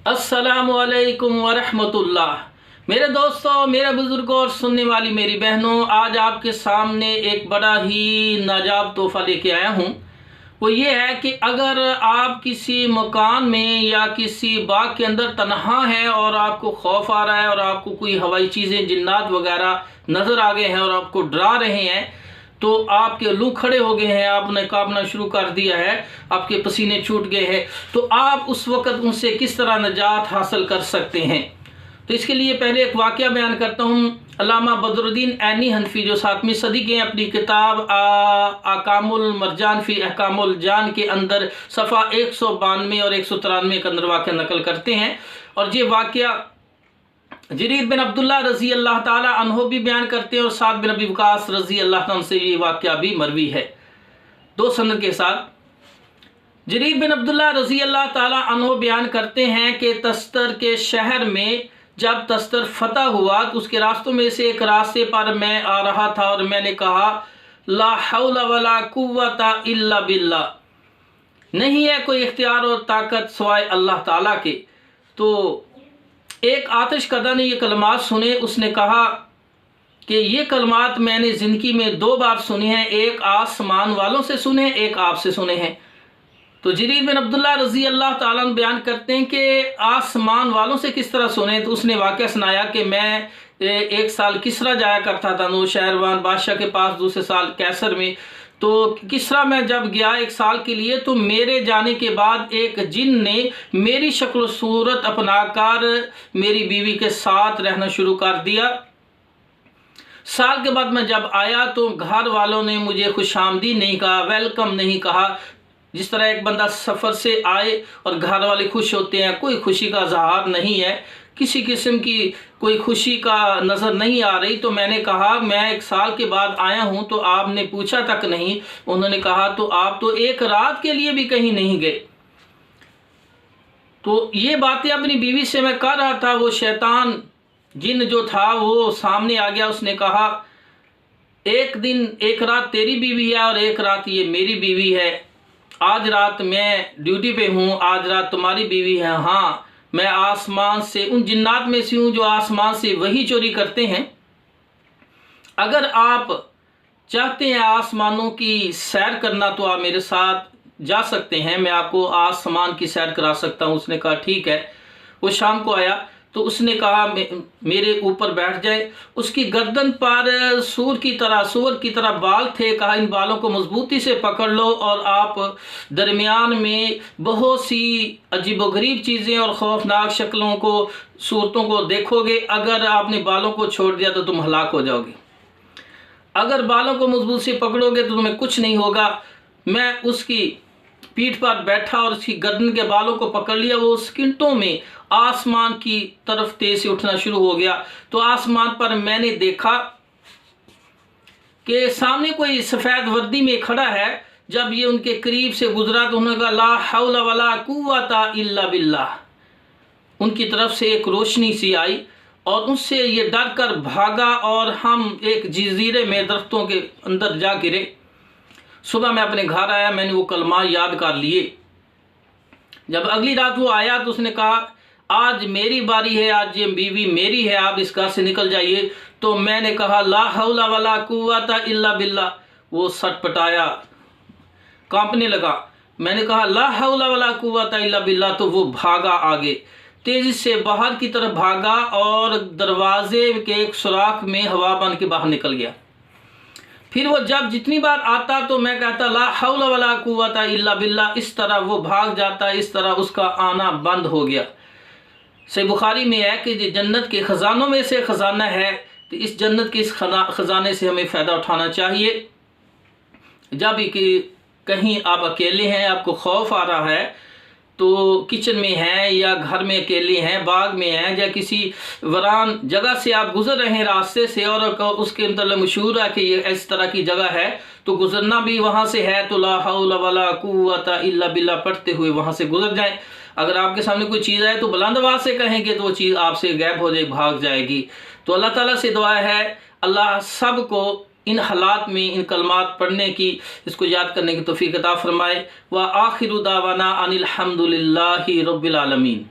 अस्सलामुअलैकुम वरहमतुल्लाह। मेरे दोस्तों, मेरे बुज़ुर्गों और सुनने वाली मेरी बहनों, आज आपके सामने एक बड़ा ही नायाब तोहफ़ा लेके आया हूँ। वो ये है कि अगर आप किसी मकान में या किसी बाग के अंदर तन्हा हैं और आपको खौफ आ रहा है और आपको कोई हवाई चीज़ें, जिन्नात वगैरह नज़र आ गए हैं और आपको डरा रहे हैं, तो आपके लू खड़े हो गए हैं, आपने कांपना शुरू कर दिया है, आपके पसीने छूट गए हैं, तो आप उस वक़्त उनसे किस तरह निजात हासिल कर सकते हैं। तो इसके लिए पहले एक वाक़या बयान करता हूँ। अल्लामा बदरुद्दीन ऐनी हनफी जो 7वीं सदी के अपनी किताब अकामुल मरजान फ़ी अहकामुल जान के अंदर सफ़ा 192 और 193 के अंदर वाक़या नकल करते हैं। और ये वाक़या जरीर बिन अब्दुल्ला रज़ी अल्लाह ताला अन्हो भी बयान करते हैं और साद बिन अबी वक़ास रज़ी अल्लाह ताला से ये वाक़या भी मरवी है, दो सनद के साथ। जरीर बिन अब्दुल्ला रज़ी अल्लाह ताला अन्हो बयान करते हैं कि तस्तर के शहर में जब तस्तर फतह हुआ तो उसके रास्तों में से एक रास्ते पर मैं आ रहा था और मैंने कहा, ला हौला वला कुव्वता इल्ला बिल्लाह, नहीं है कोई इख्तियार और ताकत सिवाय अल्लाह ताला के। तो एक आतिश कदा ने ये कलमात सुने। उसने कहा कि ये कलमात मैंने ज़िंदगी में 2 बार सुने हैं, एक आसमान वालों से सुने, एक आपसे सुने हैं। तो जरीर बिन अब्दुल्ला रज़ी अल्लाह ताला बयान करते हैं कि आसमान वालों से किस तरह सुने। तो उसने वाक़या सुनाया कि मैं एक साल किसरा जाया करता था नौशहरवान बादशाह के पास, दूसरे साल कैसर में। तो किसरा मैं जब गया 1 साल के लिए, तो मेरे जाने के बाद एक जिन ने मेरी शक्ल सूरत अपनाकर मेरी बीवी के साथ रहना शुरू कर दिया। साल के बाद मैं जब आया तो घर वालों ने मुझे खुशामदीद नहीं कहा, वेलकम नहीं कहा। जिस तरह एक बंदा सफ़र से आए और घर वाले खुश होते हैं, कोई खुशी का इज़हार नहीं है, किसी किस्म की कोई खुशी का नज़र नहीं आ रही। तो मैंने कहा, मैं 1 साल के बाद आया हूं, तो आपने पूछा तक नहीं। उन्होंने कहा, तो आप तो 1 रात के लिए भी कहीं नहीं गए। तो ये बातें अपनी बीवी से मैं कर रहा था, वो शैतान जिन जो था वो सामने आ गया। उसने कहा, एक दिन 1 रात तेरी बीवी है और 1 रात ये मेरी बीवी है। आज रात मैं ड्यूटी पे हूँ, आज रात तुम्हारी बीवी है। हाँ, मैं आसमान से, उन जिन्नात में से हूँ जो आसमान से वही चोरी करते हैं। अगर आप चाहते हैं आसमानों की सैर करना तो आप मेरे साथ जा सकते हैं, मैं आपको आसमान की सैर करा सकता हूँ। उसने कहा ठीक है। वो शाम को आया तो उसने कहा मेरे ऊपर बैठ जाए। उसकी गर्दन पर सूर की तरह बाल थे। कहा, इन बालों को मजबूती से पकड़ लो और आप दरमियान में बहुत सी अजीबोगरीब चीज़ें और खौफनाक शक्लों को, सूरतों को देखोगे। अगर आपने बालों को छोड़ दिया तो तुम हलाक हो जाओगे। अगर बालों को मजबूत से पकड़ोगे तो तुम्हें कुछ नहीं होगा। मैं उसकी पीठ पर बैठा और उसकी गर्दन के बालों को पकड़ लिया। वो सेकंडों में आसमान की तरफ तेज से उठना शुरू हो गया। तो आसमान पर मैंने देखा कि सामने कोई सफ़ेद वर्दी में खड़ा है। जब ये उनके करीब से गुजरा तो उन्होंने कहा, ला हौला वला कुव्वता इल्ला बिल्लाह। उनकी तरफ से एक रोशनी सी आई और उससे ये डर कर भागा और हम एक जजीरे में दरख्तों के अंदर जा गिरे। सुबह मैं अपने घर आया, मैंने वो कलमा याद कर लिए। जब अगली रात वो आया तो उसने कहा, आज मेरी बारी है, आज ये बीवी मेरी है, आप इस घर से निकल जाइए। तो मैंने कहा, ला हौला वला कुव्वता इल्ला बिल्लाह। वो सटपटाया, कांपने लगा। मैंने कहा, ला हौला वला कुव्वता इल्ला बिल्लाह। तो वो भागा आगे, तेजी से बाहर की तरफ भागा और दरवाजे के एक सुराख में हवा बन के बाहर निकल गया। फिर वो जब जितनी बार आता तो मैं कहता, ला हौला वला कुव्वता इल्ला बिल्लाह। इस तरह वो भाग जाता, इस तरह उसका आना बंद हो गया। सही बुखारी में है कि जन्नत के ख़जानों में से ख़जाना है, तो इस जन्नत के इस ख़जाने से हमें फ़ायदा उठाना चाहिए। जब कि कहीं आप अकेले हैं, आपको खौफ आ रहा है, तो किचन में हैं या घर में अकेले हैं, बाग में हैं या किसी वीरान जगह से आप गुजर रहे हैं रास्ते से और उसके अंदर मशहूर है कि ये इस तरह की जगह है, तो गुजरना भी वहाँ से है, तो ला हौला वला कुव्वता इल्ला बिल्लाह पढ़ते हुए वहाँ से गुजर जाएं। अगर आपके सामने कोई चीज़ आए तो बुलंद आवाज़ से कहेंगे तो वो चीज़ आपसे गायब हो जाए, भाग जाएगी। तो अल्लाह ताला से दुआ है, अल्लाह सब को इन हालात में इन कलमात पढ़ने की, इसको याद करने की तौफीक अता फरमाए। व आखिरु दावाना अनिल हम्दुलिल्लाहि रब्बिल आलमीन।